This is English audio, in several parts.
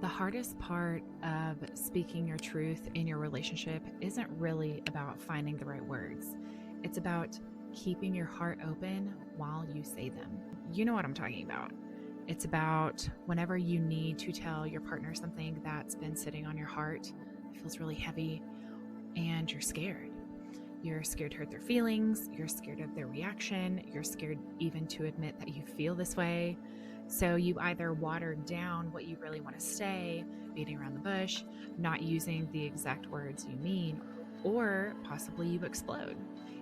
The hardest part of speaking your truth in your relationship isn't really about finding the right words. It's about keeping your heart open while you say them. You know what I'm talking about. It's about whenever you need to tell your partner something that's been sitting on your heart, it feels really heavy, and you're scared. You're scared to hurt their feelings. You're scared of their reaction. You're scared even to admit that you feel this way. So you either water down what you really want to say, beating around the bush, not using the exact words you mean, or possibly you explode.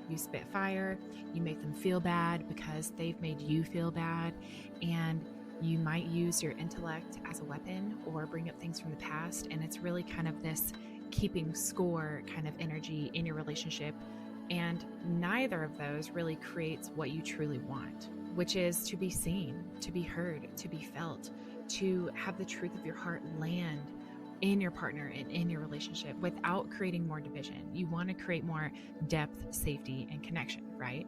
You spit fire, you make them feel bad because they've made you feel bad, and you might use your intellect as a weapon or bring up things from the past. And it's really kind of this keeping score kind of energy in your relationship. And neither of those really creates what you truly want, which is to be seen, to be heard, to be felt, to have the truth of your heart land in your partner and in your relationship without creating more division. You want to create more depth, safety, and connection, right?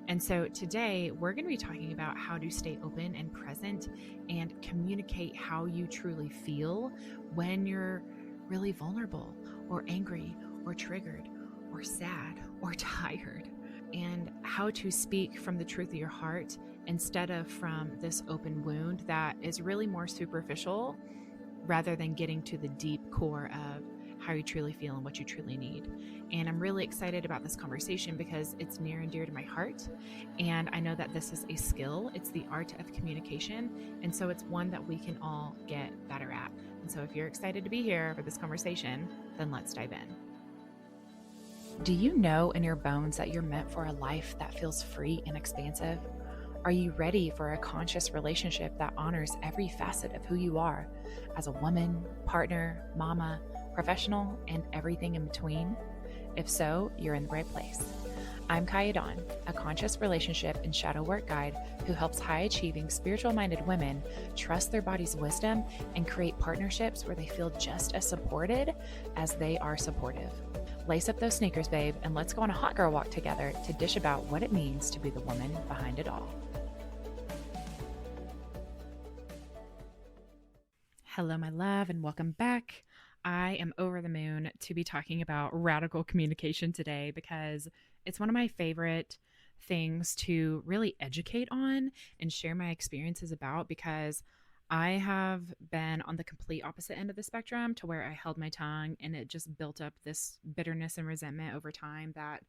And so today we're going to be talking about how to stay open and present and communicate how you truly feel when you're really vulnerable or angry or triggered or sad or tired, and how to speak from the truth of your heart instead of from this open wound that is really more superficial rather than getting to the deep core of how you truly feel and what you truly need. And I'm really excited about this conversation because it's near and dear to my heart. And I know that this is a skill. It's the art of communication. And so it's one that we can all get better at. And so if you're excited to be here for this conversation, then let's dive in. Do you know in your bones that you're meant for a life that feels free and expansive? Are you ready for a conscious relationship that honors every facet of who you are as a woman, partner, mama, professional, and everything in between? If so, you're in the right place. I'm Kaya Dawn, a conscious relationship and shadow work guide who helps high-achieving, spiritual-minded women trust their body's wisdom and create partnerships where they feel just as supported as they are supportive. Lace up those sneakers, babe, and let's go on a hot girl walk together to dish about what it means to be the woman behind it all. Hello, my love, and welcome back. I am over the moon to be talking about radical communication today because it's one of my favorite things to really educate on and share my experiences about, because I have been on the complete opposite end of the spectrum to where I held my tongue and it just built up this bitterness and resentment over time that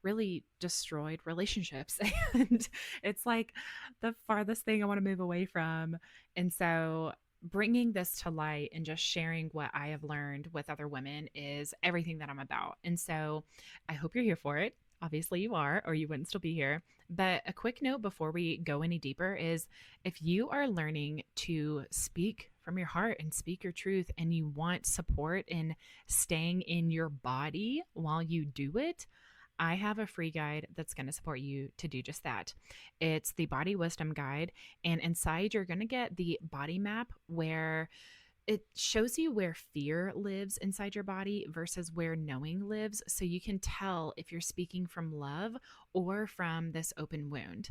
really destroyed relationships. And it's like the farthest thing I want to move away from. And so bringing this to light and just sharing what I have learned with other women is everything that I'm about. And so I hope you're here for it. Obviously you are, or you wouldn't still be here. But a quick note before we go any deeper is if you are learning to speak from your heart and speak your truth and you want support in staying in your body while you do it, I have a free guide that's going to support you to do just that. It's the Body Wisdom Guide. And inside you're going to get the body map where it shows you where fear lives inside your body versus where knowing lives. So you can tell if you're speaking from love or from this open wound.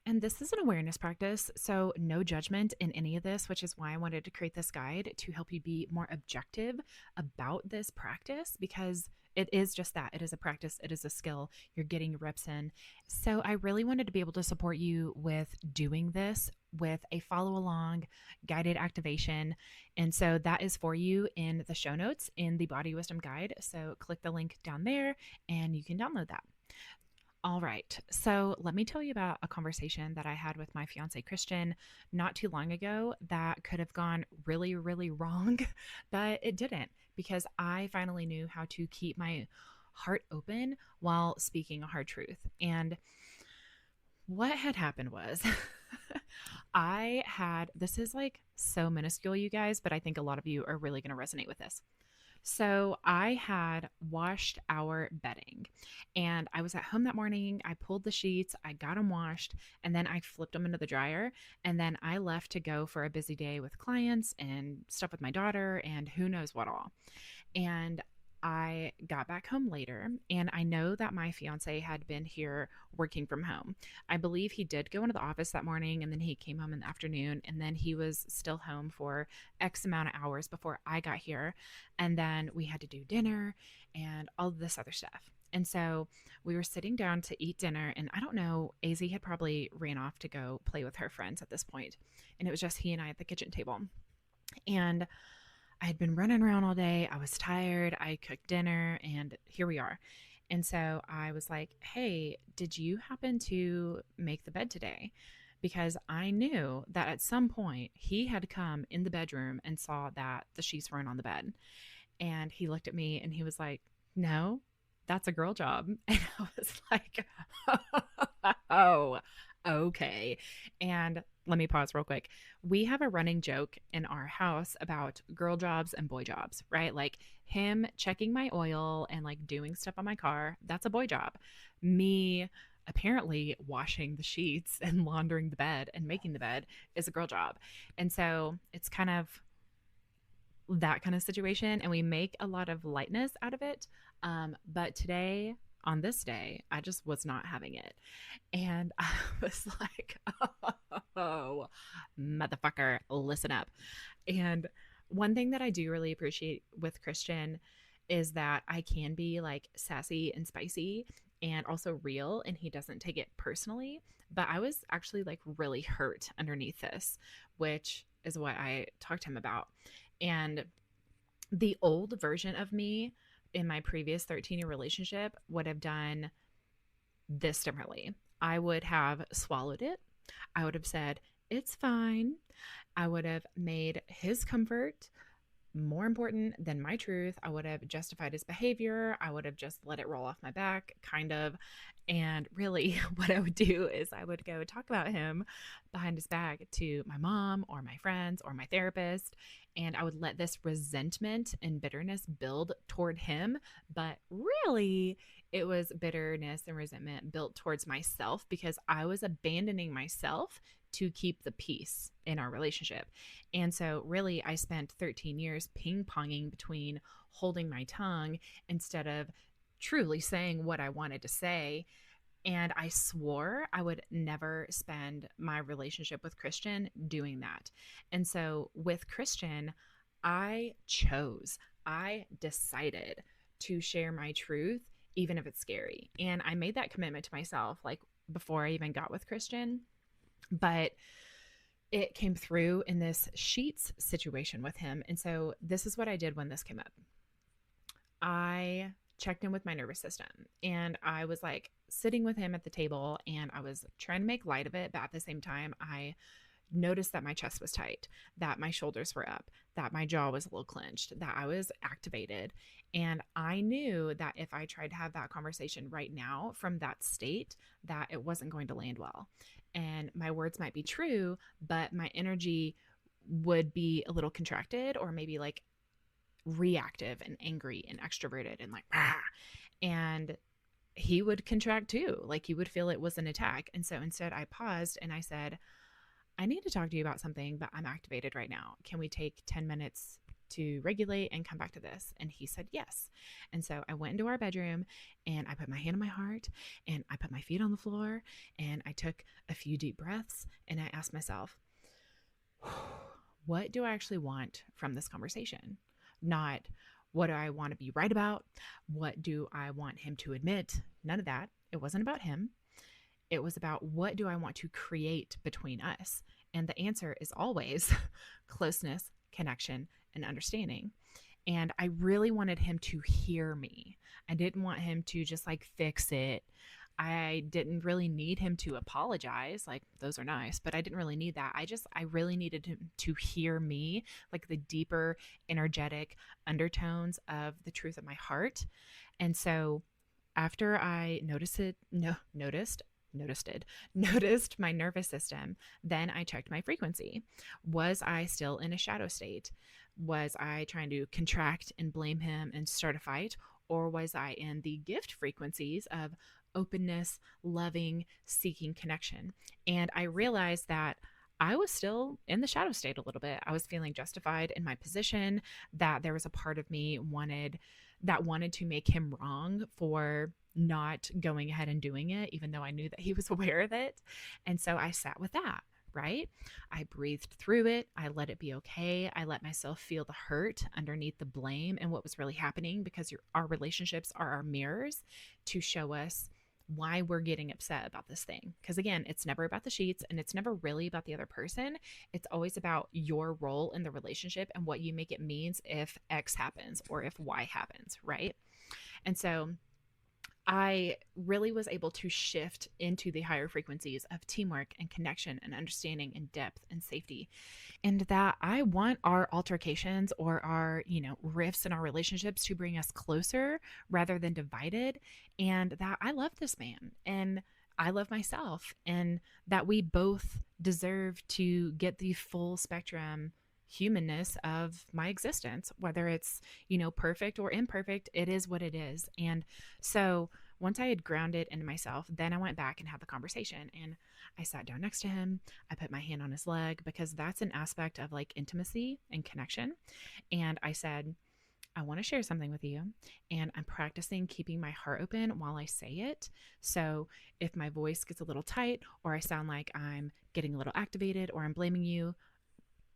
And this is an awareness practice, so no judgment in any of this, which is why I wanted to create this guide to help you be more objective about this practice, because it is just that. It is a practice. It is a skill. You're getting your reps in. So I really wanted to be able to support you with doing this with a follow along guided activation. And so that is for you in the show notes in the Body Wisdom Guide. So click the link down there and you can download that. All right. So let me tell you about a conversation that I had with my fiance, Christian, not too long ago that could have gone really, really wrong, but it didn't, because I finally knew how to keep my heart open while speaking a hard truth. And what had happened was this is like so minuscule, you guys, but I think a lot of you are really going to resonate with this. So I had washed our bedding and I was at home that morning. I pulled the sheets, I got them washed, and then I flipped them into the dryer. And then I left to go for a busy day with clients and stuff with my daughter and who knows what all. And I got back home later, and I know that my fiance had been here working from home. I believe he did go into the office that morning, and then he came home in the afternoon, and then he was still home for X amount of hours before I got here. And then we had to do dinner and all of this other stuff. And so we were sitting down to eat dinner, and I don't know, AZ had probably ran off to go play with her friends at this point, and it was just he and I at the kitchen table. And I had been running around all day. I was tired. I cooked dinner, and here we are. And so I was like, hey, did you happen to make the bed today? Because I knew that at some point he had come in the bedroom and saw that the sheets weren't on the bed. And he looked at me and he was like, no, that's a girl job. And I was like, oh, okay. And let me pause real quick. We have a running joke in our house about girl jobs and boy jobs, right? Like him checking my oil and like doing stuff on my car, that's a boy job. Me apparently washing the sheets and laundering the bed and making the bed is a girl job. And so it's kind of that kind of situation, and we make a lot of lightness out of it. But today, on this day, I just was not having it. And I was like, oh, motherfucker, listen up. And one thing that I do really appreciate with Christian is that I can be like sassy and spicy and also real, and he doesn't take it personally. But I was actually like really hurt underneath this, which is what I talked to him about. And the old version of me in my previous 13-year relationship would have done this differently. I would have swallowed it. I would have said, it's fine. I would have made his comfort more important than my truth. I would have justified his behavior. I would have just let it roll off my back, kind of. And really, what I would do is I would go talk about him behind his back to my mom or my friends or my therapist. And I would let this resentment and bitterness build toward him. But really, it was bitterness and resentment built towards myself because I was abandoning myself to keep the peace in our relationship. And so, really, I spent 13 years ping ponging between holding my tongue instead of truly saying what I wanted to say. And I swore I would never spend my relationship with Christian doing that. And so, with Christian, I decided to share my truth, even if it's scary. And I made that commitment to myself, like before I even got with Christian. But it came through in this sheets situation with him. And so this is what I did when this came up. I checked in with my nervous system, and I was like sitting with him at the table, and I was trying to make light of it. But at the same time, I noticed that my chest was tight, that my shoulders were up, that my jaw was a little clenched, that I was activated. And I knew that if I tried to have that conversation right now from that state, that it wasn't going to land well. And my words might be true, but my energy would be a little contracted or maybe like reactive and angry and extroverted and like, rah. And he would contract too. Like he would feel it was an attack. And so instead I paused and I said, I need to talk to you about something, but I'm activated right now. Can we take 10 minutes to regulate and come back to this? And he said yes. And so I went into our bedroom and I put my hand on my heart and I put my feet on the floor and I took a few deep breaths and I asked myself, what do I actually want from this conversation? Not what do I want to be right about? What do I want him to admit? None of that. It wasn't about him. It was about what do I want to create between us? And the answer is always closeness, connection, and understanding. And I really wanted him to hear me. I didn't want him to just like fix it. I didn't really need him to apologize. Like those are nice, but I didn't really need that. I really needed him to hear me, like the deeper energetic undertones of the truth of my heart. And so after I noticed my nervous system, then I checked my frequency. Was I still in a shadow state? Was I trying to contract and blame him and start a fight? Or was I in the gift frequencies of openness, loving, seeking connection? And I realized that I was still in the shadow state a little bit. I was feeling justified in my position, that there was a part of me wanted that wanted to make him wrong for not going ahead and doing it, even though I knew that he was aware of it. And so I sat with that, right? I breathed through it. I let it be okay. I let myself feel the hurt underneath the blame and what was really happening, because our relationships are our mirrors to show us why we're getting upset about this thing. Because again, it's never about the sheets and it's never really about the other person. It's always about your role in the relationship and what you make it means if X happens or if Y happens, right? And so I really was able to shift into the higher frequencies of teamwork and connection and understanding and depth and safety. And that I want our altercations or our, rifts in our relationships to bring us closer rather than divided. And that I love this man and I love myself, and that we both deserve to get the full spectrum humanness of my existence, whether it's, perfect or imperfect. It is what it is. And so once I had grounded into myself, then I went back and had the conversation, and I sat down next to him. I put my hand on his leg, because that's an aspect of like intimacy and connection. And I said, I want to share something with you, and I'm practicing keeping my heart open while I say it. So if my voice gets a little tight, or I sound like I'm getting a little activated, or I'm blaming you,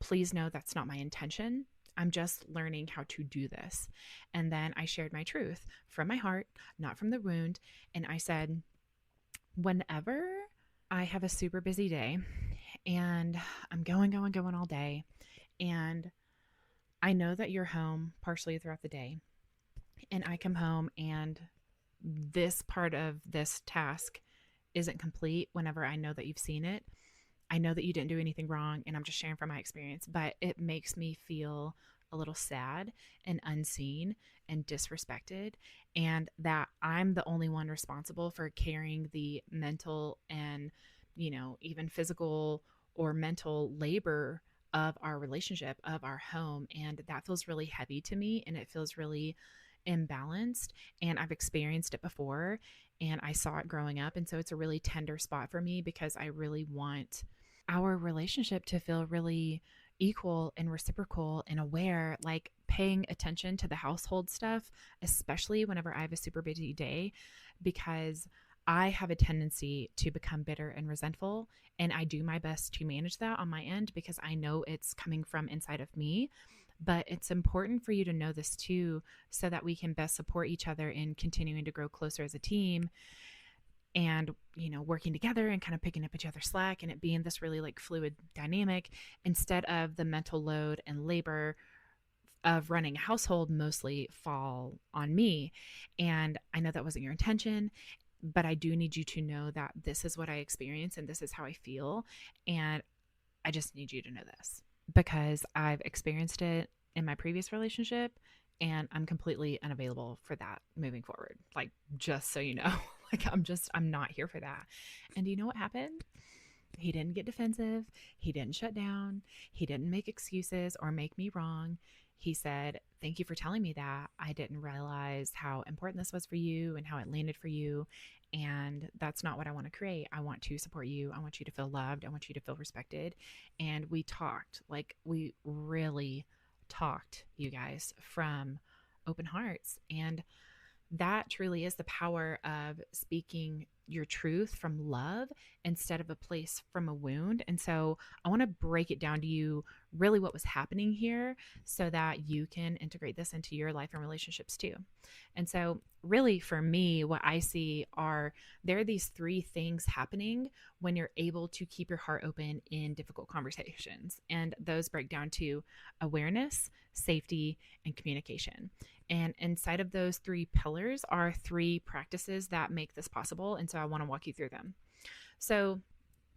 please know that's not my intention. I'm just learning how to do this. And then I shared my truth from my heart, not from the wound. And I said, whenever I have a super busy day and I'm going all day, and I know that you're home partially throughout the day, and I come home and this part of this task isn't complete whenever I know that you've seen it. I know that you didn't do anything wrong, and I'm just sharing from my experience, but it makes me feel a little sad and unseen and disrespected, and that I'm the only one responsible for carrying the mental and, even physical or mental labor of our relationship, of our home. And that feels really heavy to me, and it feels really imbalanced. And I've experienced it before, and I saw it growing up. And so it's a really tender spot for me, because I really want our relationship to feel really equal and reciprocal and aware, like paying attention to the household stuff, especially whenever I have a super busy day, because I have a tendency to become bitter and resentful. And I do my best to manage that on my end, because I know it's coming from inside of me. But it's important for you to know this too, so that we can best support each other in continuing to grow closer as a team, and working together and kind of picking up each other's slack, and it being this really like fluid dynamic, instead of the mental load and labor of running a household mostly fall on me. And I know that wasn't your intention, but I do need you to know that this is what I experience and this is how I feel, and I just need you to know this, because I've experienced it in my previous relationship, and I'm completely unavailable for that moving forward. Like, just so you know, like I'm not here for that. And you know what happened? He didn't get defensive. He didn't shut down. He didn't make excuses or make me wrong. He said, thank you for telling me that. I didn't realize how important this was for you and how it landed for you. And that's not what I want to create. I want to support you. I want you to feel loved. I want you to feel respected. And we talked, like we really talked, you guys, from open hearts. And that truly is the power of speaking your truth from love instead of a place from a wound. And so I want to break it down to you really what was happening here, so that you can integrate this into your life and relationships too. And so really for me, what I see are there are these three things happening when you're able to keep your heart open in difficult conversations. And those break down to awareness, safety, and communication. And inside of those three pillars are three practices that make this possible. And so I want to walk you through them. So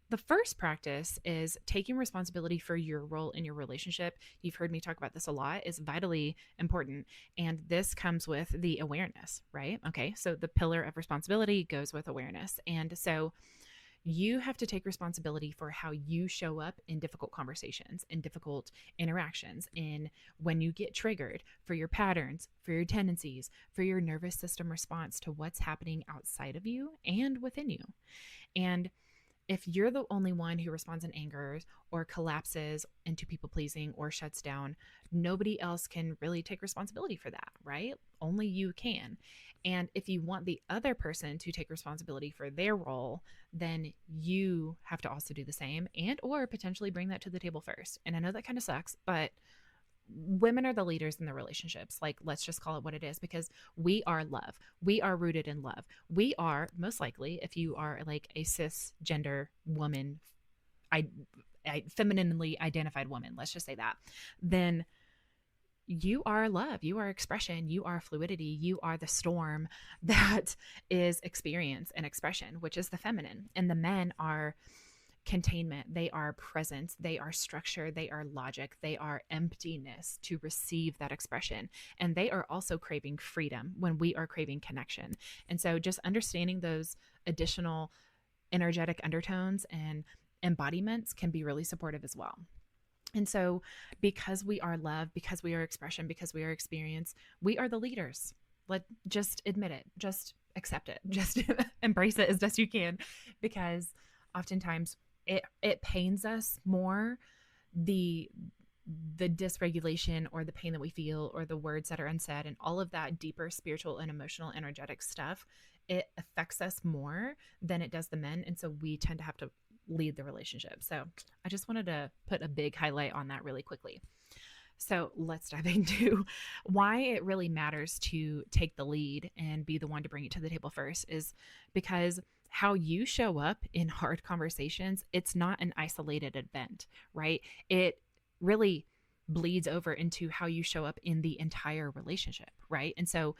the first practice is taking responsibility for your role in your relationship. You've heard me talk about this a lot. Is vitally important. And this comes with the awareness, right? Okay. So the pillar of responsibility goes with awareness. And so you have to take responsibility for how you show up in difficult conversations, in difficult interactions, in when you get triggered, for your patterns, for your tendencies, for your nervous system response to what's happening outside of you and within you. And if you're the only one who responds in anger or collapses into people pleasing or shuts down, nobody else can really take responsibility for that, right? Only you can. And if you want the other person to take responsibility for their role, then you have to also do the same and or potentially bring that to the table first. And I know that kind of sucks, but women are the leaders in the relationships. Like, let's just call it what it is, because we are love. We are rooted in love. We are most likely, if you are like a cisgender woman, I, femininely identified woman, let's just say that, then you are love, you are expression, you are fluidity, you are the storm that is experience and expression, which is the feminine. And the men are containment, they are presence, they are structure, they are logic, they are emptiness to receive that expression. And they are also craving freedom when we are craving connection. And so just understanding those additional energetic undertones and embodiments can be really supportive as well. And so, because we are love, because we are expression, because we are experience, we are the leaders. Let just admit it, just accept it, just embrace it as best you can, because oftentimes it pains us more, the dysregulation or the pain that we feel or the words that are unsaid and all of that deeper spiritual and emotional energetic stuff. It affects us more than it does the men, and so we tend to have to lead the relationship. So I just wanted to put a big highlight on that really quickly. So let's dive into why it really matters to take the lead and be the one to bring it to the table first, is because how you show up in hard conversations, it's not an isolated event, right? It really bleeds over into how you show up in the entire relationship, right? And so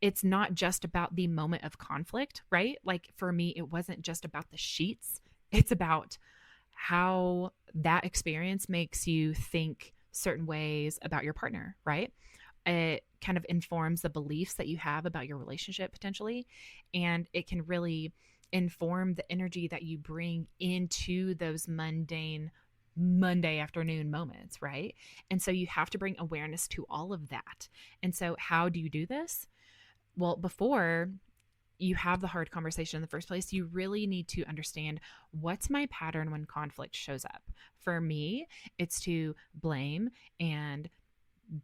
it's not just about the moment of conflict, right? Like for me, it wasn't just about the sheets. It's about how that experience makes you think certain ways about your partner, right? It kind of informs the beliefs that you have about your relationship potentially. And it can really inform the energy that you bring into those mundane Monday afternoon moments, right? And so you have to bring awareness to all of that. And so, how do you do this? Well, before you have the hard conversation in the first place, you really need to understand, what's my pattern when conflict shows up. For me, it's to blame and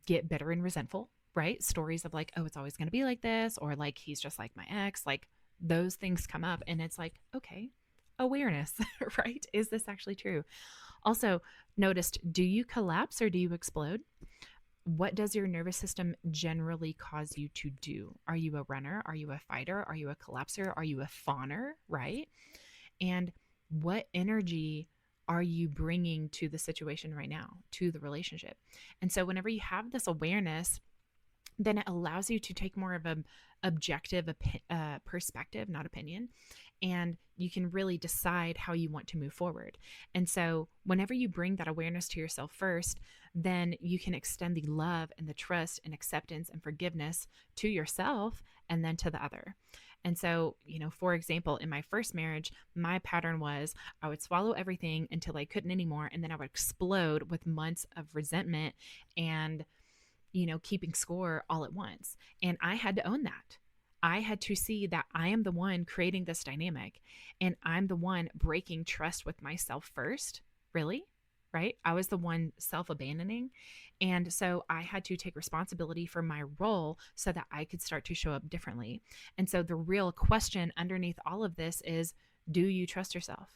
get bitter and resentful, right? Stories of like, oh, it's always going to be like this, or like, he's just like my ex, like those things come up. And it's like, okay, awareness, right? Is this actually true? Also, noticed, do you collapse or do you explode? What does your nervous system generally cause you to do? Are you a runner? Are you a fighter? Are you a collapser? Are you a fawner? Right? And what energy are you bringing to the situation right now, to the relationship? And so whenever you have this awareness, then it allows you to take more of an objective perspective, not opinion, and you can really decide how you want to move forward. And so whenever you bring that awareness to yourself first, then you can extend the love and the trust and acceptance and forgiveness to yourself and then to the other. And so, for example, in my first marriage, my pattern was I would swallow everything until I couldn't anymore. And then I would explode with months of resentment and keeping score all at once. And I had to own that. I had to see that I am the one creating this dynamic and I'm the one breaking trust with myself first. Really? Right? I was the one self-abandoning. And so I had to take responsibility for my role so that I could start to show up differently. And so the real question underneath all of this is, do you trust yourself?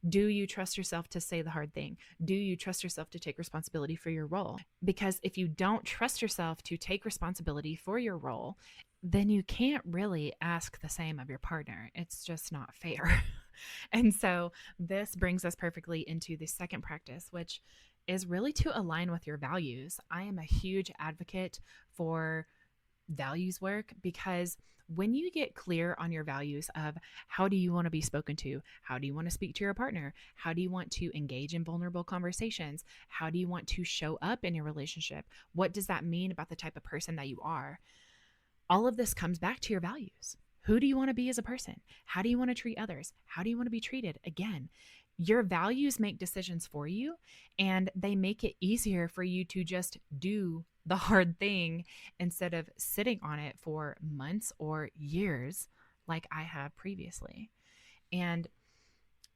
Do you trust yourself to say the hard thing? Do you trust yourself to take responsibility for your role? Because if you don't trust yourself to take responsibility for your role, then you can't really ask the same of your partner. It's just not fair. And so this brings us perfectly into the second practice, which is really to align with your values. I am a huge advocate for values work, because when you get clear on your values of how do you want to be spoken to, how do you want to speak to your partner, how do you want to engage in vulnerable conversations, how do you want to show up in your relationship, what does that mean about the type of person that you are, all of this comes back to your values. Who do you want to be as a person? How do you want to treat others? How do you want to be treated? Again, your values make decisions for you, and they make it easier for you to just do the hard thing instead of sitting on it for months or years like I have previously. And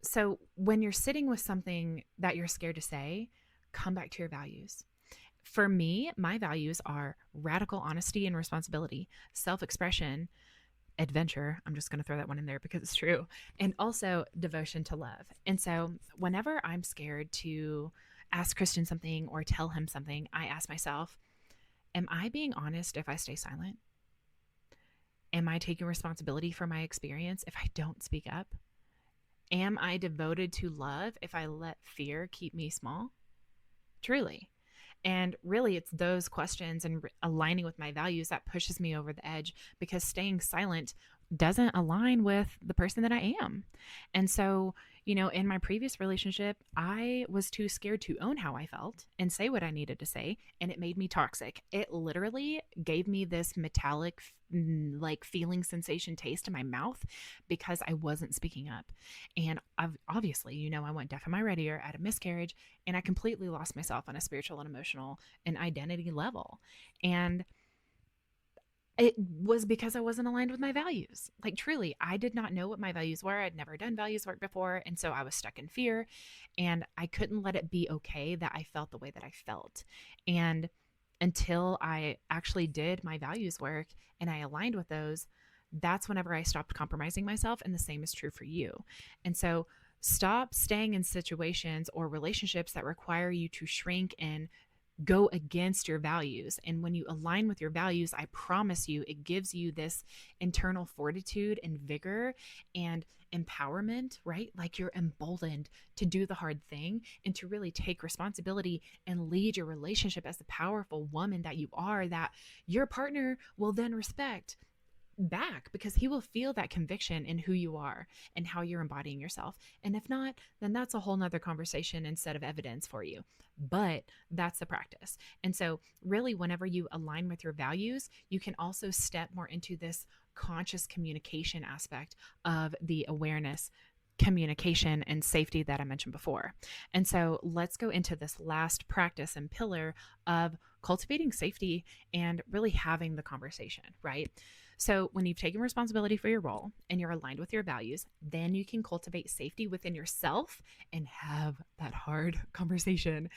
So when you're sitting with something that you're scared to say, come back to your values. For me, my values are radical honesty and responsibility, self expression, adventure. I'm just going to throw that one in there because it's true. And also devotion to love. And so whenever I'm scared to ask Christian something or tell him something, I ask myself, am I being honest if I stay silent? Am I taking responsibility for my experience if I don't speak up? Am I devoted to love if I let fear keep me small? Truly. And really, it's those questions and aligning with my values that pushes me over the edge, because staying silent doesn't align with the person that I am. And so, in my previous relationship, I was too scared to own how I felt and say what I needed to say. And it made me toxic. It literally gave me this metallic, like feeling sensation taste in my mouth because I wasn't speaking up. And obviously, I went deaf in my red ear at a miscarriage, and I completely lost myself on a spiritual and emotional and identity level. And it was because I wasn't aligned with my values. Like, truly, I did not know what my values were. I'd never done values work before. And so I was stuck in fear, and I couldn't let it be okay that I felt the way that I felt. And until I actually did my values work and I aligned with those, that's whenever I stopped compromising myself. And the same is true for you. And so stop staying in situations or relationships that require you to shrink and go against your values. And when you align with your values, I promise you, it gives you this internal fortitude and vigor and empowerment, right? Like you're emboldened to do the hard thing and to really take responsibility and lead your relationship as the powerful woman that you are, that your partner will then respect back, because he will feel that conviction in who you are and how you're embodying yourself. And if not, then that's a whole nother conversation instead of evidence for you. But that's the practice. And so really, whenever you align with your values, you can also step more into this conscious communication aspect of the awareness, communication, and safety that I mentioned before. And so let's go into this last practice and pillar of cultivating safety and really having the conversation, right? So, when you've taken responsibility for your role and you're aligned with your values, then you can cultivate safety within yourself and have that hard conversation.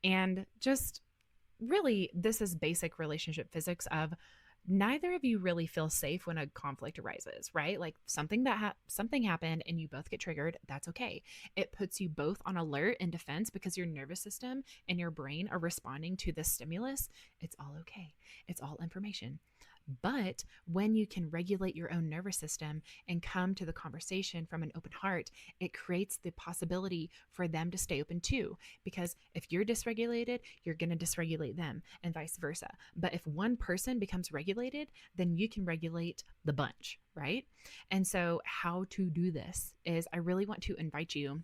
And just really, this is basic relationship physics of neither of you really feel safe when a conflict arises, right? Like something happened and you both get triggered. That's okay. It puts you both on alert and defense because your nervous system and your brain are responding to this stimulus. It's all okay. It's all information. But when you can regulate your own nervous system and come to the conversation from an open heart, it creates the possibility for them to stay open too. Because if you're dysregulated, you're going to dysregulate them, and vice versa. But if one person becomes regulated, then you can regulate the bunch, right? And so how to do this is, I really want to invite you,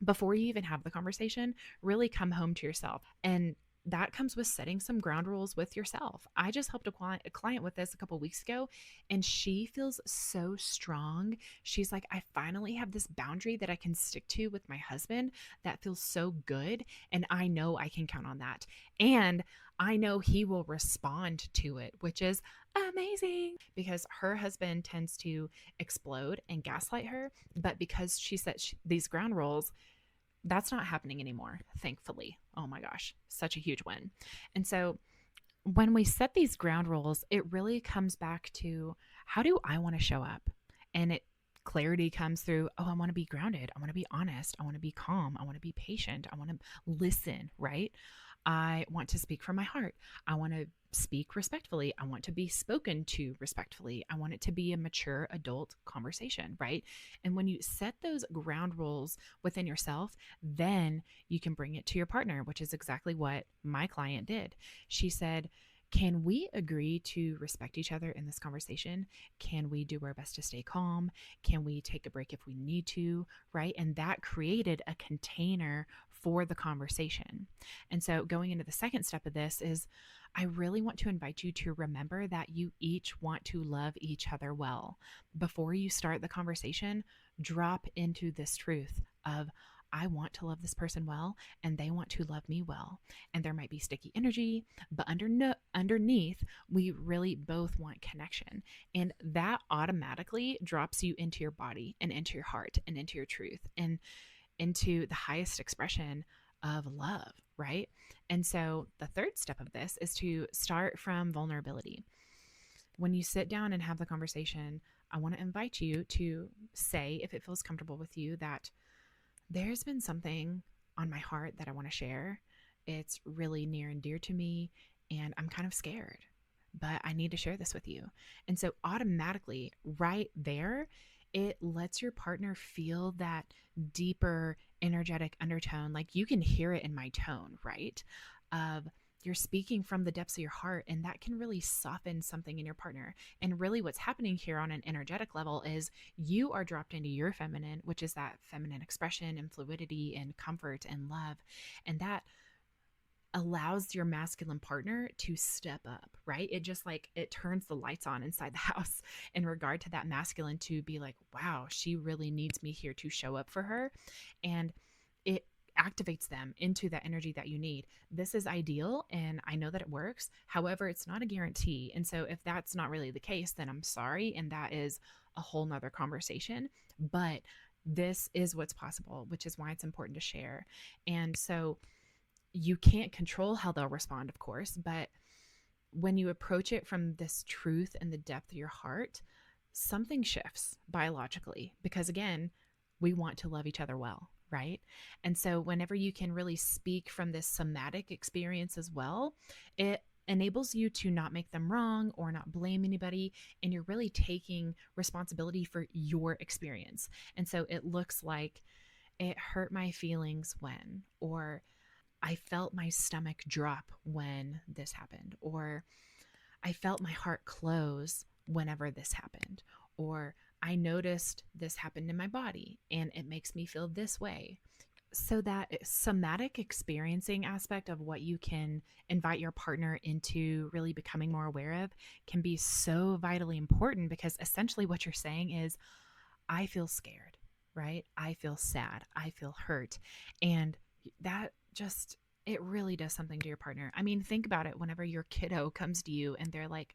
before you even have the conversation, really come home to yourself. And that comes with setting some ground rules with yourself. I just helped a client with this a couple weeks ago, and she feels so strong. She's like, I finally have this boundary that I can stick to with my husband that feels so good. And I know I can count on that. And I know he will respond to it, which is amazing, because her husband tends to explode and gaslight her. But because she set these ground rules, that's not happening anymore, thankfully. Oh my gosh, such a huge win. And so when we set these ground rules, it really comes back to, how do I want to show up? And clarity comes through, I want to be grounded. I want to be honest. I want to be calm. I want to be patient. I want to listen, right? I want to speak from my heart. I want to speak respectfully. I want to be spoken to respectfully. I want it to be a mature adult conversation, right? And when you set those ground rules within yourself, then you can bring it to your partner, which is exactly what my client did. She said, can we agree to respect each other in this conversation? Can we do our best to stay calm? Can we take a break if we need to, right? And that created a container for the conversation. And so going into the second step of this is, I really want to invite you to remember that you each want to love each other well. Before you start the conversation, drop into this truth of, I want to love this person well, and they want to love me well. And there might be sticky energy, but underneath, we really both want connection. And that automatically drops you into your body and into your heart and into your truth and into the highest expression of love, right? And so the third step of this is to start from vulnerability. When you sit down and have the conversation, I want to invite you to say, if it feels comfortable with you, that there's been something on my heart that I want to share. It's really near and dear to me, and I'm kind of scared, but I need to share this with you. And so, automatically, right there, it lets your partner feel that deeper energetic undertone. Like you can hear it in my tone, right? Of you're speaking from the depths of your heart, and that can really soften something in your partner. And really, what's happening here on an energetic level is you are dropped into your feminine, which is that feminine expression and fluidity and comfort and love. And that allows your masculine partner to step up, right? It just like it turns the lights on inside the house in regard to that masculine to be like, wow, she really needs me here to show up for her. And it activates them into that energy that you need. This is ideal, and I know that it works. However, it's not a guarantee. And so if that's not really the case, then I'm sorry. And that is a whole nother conversation. But this is what's possible, which is why it's important to share. And so you can't control how they'll respond, of course, but when you approach it from this truth and the depth of your heart, something shifts biologically because, again, we want to love each other well, right? And so whenever you can really speak from this somatic experience as well, it enables you to not make them wrong or not blame anybody, and you're really taking responsibility for your experience. And so it looks like it hurt my feelings when, or I felt my stomach drop when this happened, or I felt my heart close whenever this happened, or I noticed this happened in my body and it makes me feel this way. So that somatic experiencing aspect of what you can invite your partner into really becoming more aware of can be so vitally important, because essentially what you're saying is, I feel scared, right? I feel sad. I feel hurt. And that just, it really does something to your partner. I mean, think about it. Whenever your kiddo comes to you and they're like,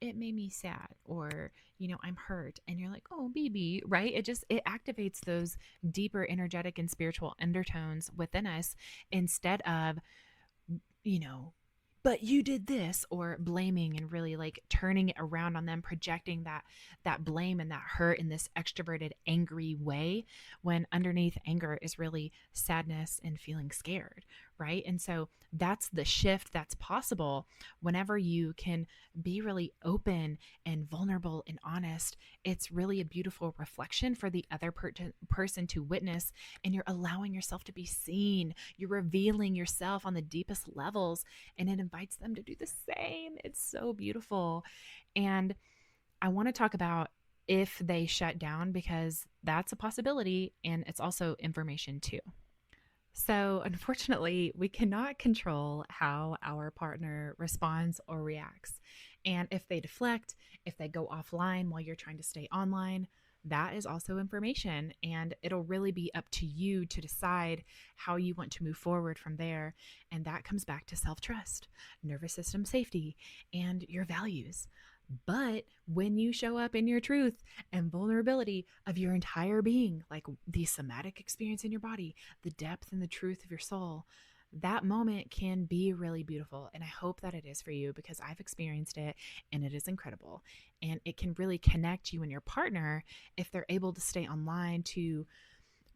it made me sad, or, I'm hurt, and you're like, oh, baby, right? It activates those deeper energetic and spiritual undertones within us, instead of, you know, but you did this, or blaming and really like turning it around on them, projecting that blame and that hurt in this extroverted, angry way, when underneath anger is really sadness and feeling scared, right? And so that's the shift that's possible whenever you can be really open and vulnerable and honest. It's really a beautiful reflection for the other person to witness, and you're allowing yourself to be seen. You're revealing yourself on the deepest levels, and it invites them to do the same. It's so beautiful. And I want to talk about if they shut down, because that's a possibility, and it's also information too. So, unfortunately, we cannot control how our partner responds or reacts. And if they deflect, if they go offline while you're trying to stay online, that is also information. And it'll really be up to you to decide how you want to move forward from there. And that comes back to self-trust, nervous system safety, and your values. But when you show up in your truth and vulnerability of your entire being, like the somatic experience in your body, the depth and the truth of your soul, that moment can be really beautiful. And I hope that it is for you, because I've experienced it and it is incredible. And it can really connect you and your partner if they're able to stay online to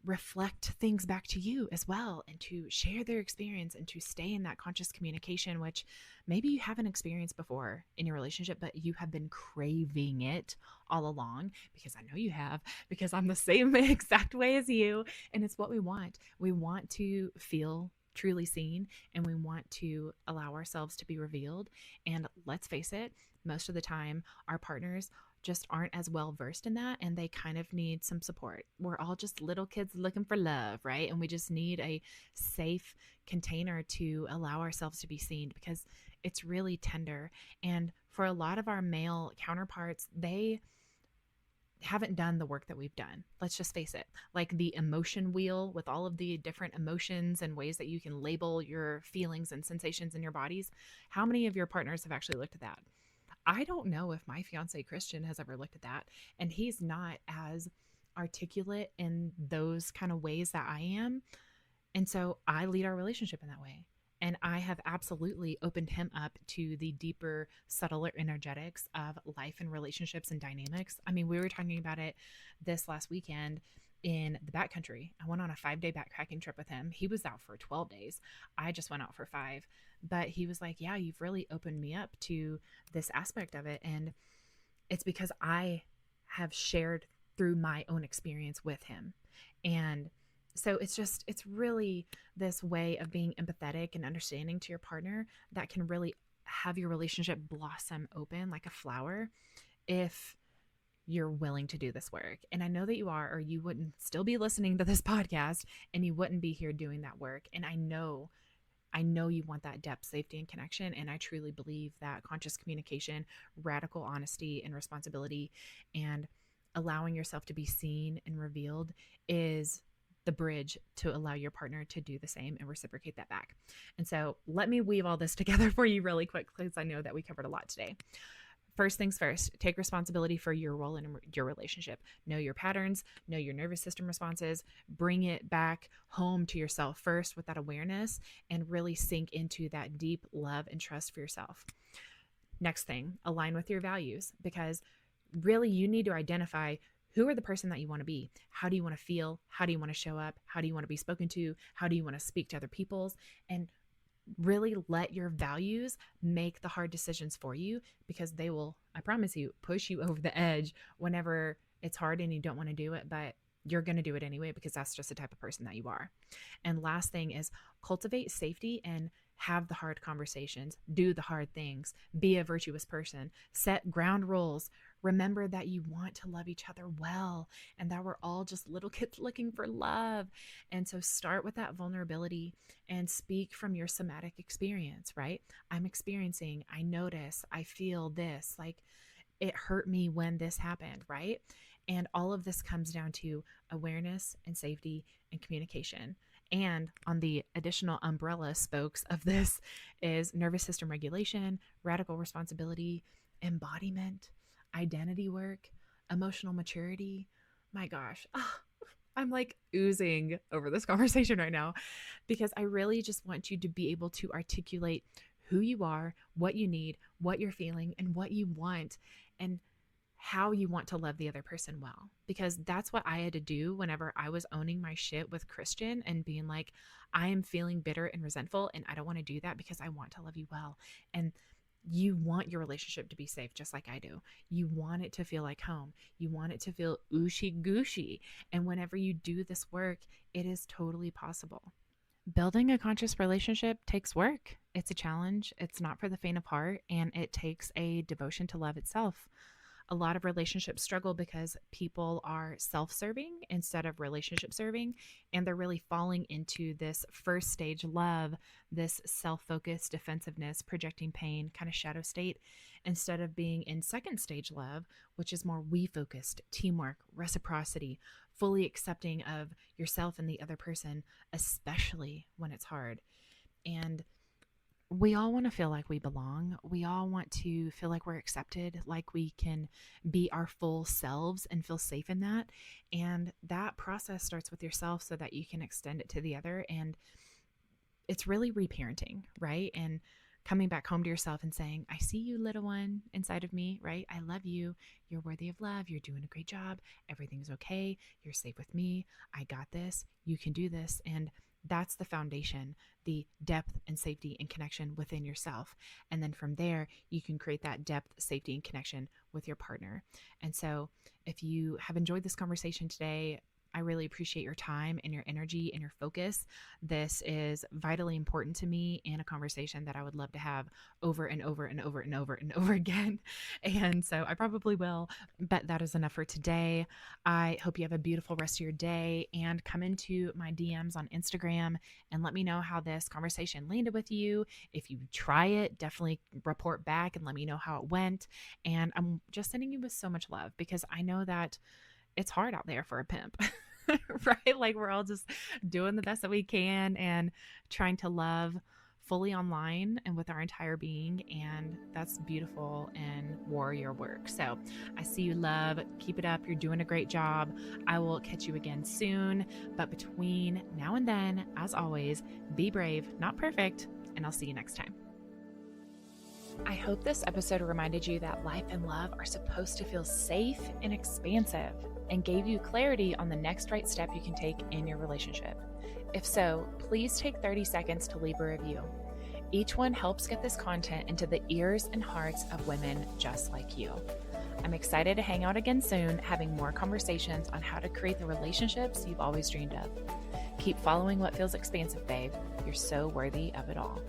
reflect things back to you as well, and to share their experience and to stay in that conscious communication, which maybe you haven't experienced before in your relationship, but you have been craving it all along, because I know you have, because I'm the same exact way as you. And it's what we want. We want to feel truly seen, and we want to allow ourselves to be revealed. And let's face it, most of the time our partners just aren't as well versed in that, and they kind of need some support. We're all just little kids looking for love, right? And we just need a safe container to allow ourselves to be seen, because it's really tender. And for a lot of our male counterparts, they haven't done the work that we've done. Let's just face it. Like the emotion wheel with all of the different emotions and ways that you can label your feelings and sensations in your bodies. How many of your partners have actually looked at that? I don't know if my fiance Christian has ever looked at that, and he's not as articulate in those kind of ways that I am. And so I lead our relationship in that way. And I have absolutely opened him up to the deeper, subtler energetics of life and relationships and dynamics. I mean, we were talking about it this last weekend in the backcountry. I went on a 5-day backpacking trip with him. He was out for 12 days. I just went out for 5. But he was like, yeah, you've really opened me up to this aspect of it. And it's because I have shared through my own experience with him. And so it's really this way of being empathetic and understanding to your partner that can really have your relationship blossom open like a flower if you're willing to do this work. And I know that you are, or you wouldn't still be listening to this podcast and you wouldn't be here doing that work. And I know you want that depth, safety, and connection. And I truly believe that conscious communication, radical honesty and responsibility, and allowing yourself to be seen and revealed is the bridge to allow your partner to do the same and reciprocate that back. And so let me weave all this together for you really quick, because I know that we covered a lot today. First things first, take responsibility for your role in your relationship. Know your patterns, know your nervous system responses, bring it back home to yourself first with that awareness, and really sink into that deep love and trust for yourself. Next thing, align with your values, because really you need to identify who are the person that you want to be. How do you want to feel? How do you want to show up? How do you want to be spoken to? How do you want to speak to other people's? And really let your values make the hard decisions for you, because they will, I promise you, push you over the edge whenever it's hard and you don't want to do it, but you're going to do it anyway, because that's just the type of person that you are. And last thing is cultivate safety and have the hard conversations, do the hard things, be a virtuous person, set ground rules. Remember that you want to love each other well and that we're all just little kids looking for love. And so start with that vulnerability and speak from your somatic experience, right? I'm experiencing, I notice, I feel this, like it hurt me when this happened, right? And all of this comes down to awareness and safety and communication. And on the additional umbrella spokes of this is nervous system regulation, radical responsibility, embodiment, identity work, emotional maturity. My gosh, I'm like oozing over this conversation right now, because I really just want you to be able to articulate who you are, what you need, what you're feeling, and what you want, and how you want to love the other person well. Because that's what I had to do whenever I was owning my shit with Christian and being like, I am feeling bitter and resentful, and I don't want to do that because I want to love you well. And you want your relationship to be safe, just like I do. You want it to feel like home. You want it to feel ooshy gushy. And whenever you do this work, it is totally possible. Building a conscious relationship takes work. It's a challenge. It's not for the faint of heart, and it takes a devotion to love itself. A lot of relationships struggle because people are self-serving instead of relationship serving, and they're really falling into this first stage love, this self-focused defensiveness, projecting pain kind of shadow state, instead of being in second stage love, which is more we-focused, teamwork, reciprocity, fully accepting of yourself and the other person, especially when it's hard. And we all want to feel like we belong. We all want to feel like we're accepted, like we can be our full selves and feel safe in that. And that process starts with yourself so that you can extend it to the other. And it's really reparenting, right? And coming back home to yourself and saying, I see you, little one, inside of me, right? I love you. You're worthy of love. You're doing a great job. Everything's okay. You're safe with me. I got this. You can do this. And that's the foundation, the depth and safety and connection within yourself. And then from there, you can create that depth, safety, and connection with your partner. And so if you have enjoyed this conversation today, I really appreciate your time and your energy and your focus. This is vitally important to me and a conversation that I would love to have over and over and over and over and over again. And so I probably will, but that is enough for today. I hope you have a beautiful rest of your day, and come into my DMs on Instagram and let me know how this conversation landed with you. If you try it, definitely report back and let me know how it went. And I'm just sending you with so much love, because I know that it's hard out there for a pimp. Right? Like, we're all just doing the best that we can and trying to love fully online and with our entire being. And that's beautiful and warrior work. So I see you, love. Keep it up. You're doing a great job. I will catch you again soon. But between now and then, as always, be brave, not perfect. And I'll see you next time. I hope this episode reminded you that life and love are supposed to feel safe and expansive, and gave you clarity on the next right step you can take in your relationship. If so, please take 30 seconds to leave a review. Each one helps get this content into the ears and hearts of women just like you. I'm excited to hang out again soon, having more conversations on how to create the relationships you've always dreamed of. Keep following what feels expansive, babe. You're so worthy of it all.